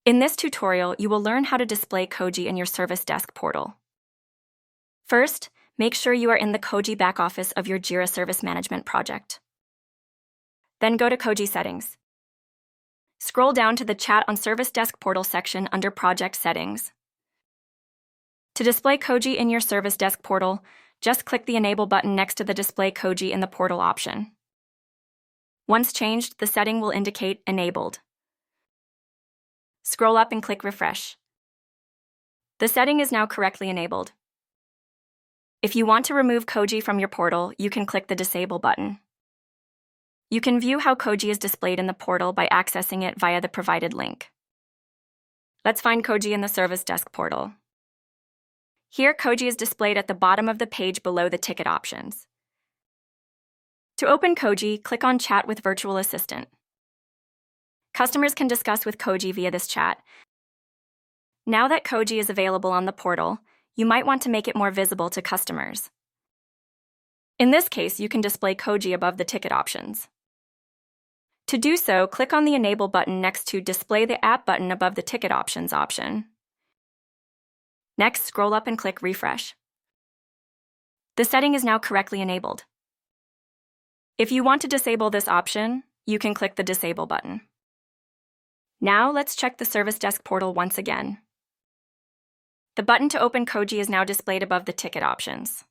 In this tutorial, you will learn how to display Koji in your Service Desk portal. First, make sure you are in the Koji backoffice of your Jira Service Management project. Then go to Koji Settings. Scroll down to the Chat on Service Desk portal section under Project Settings. To display Koji in your Service Desk portal, just click the Enable button next to the Display Koji in the portal option. Once changed, the setting will indicate Enabled. Scroll up and click Refresh. The setting is now correctly enabled. If you want to remove Koji from your portal, you can click the Disable button. You can view how Koji is displayed in the portal by accessing it via the provided link. Let's find Koji in the Service Desk portal. Here, Koji is displayed at the bottom of the page below the ticket options. To open Koji, click on Chat with Virtual Assistant. Customers can discuss with Koji via this chat. Now that Koji is available on the portal, you might want to make it more visible to customers. In this case, you can display Koji above the ticket options. To do so, click on the Enable button next to Display the App button above the Ticket Options option. Next, scroll up and click Refresh. The setting is now correctly enabled. If you want to disable this option, you can click the Disable button. Now, let's check the Service Desk portal once again. The button to open Koji is now displayed above the ticket options.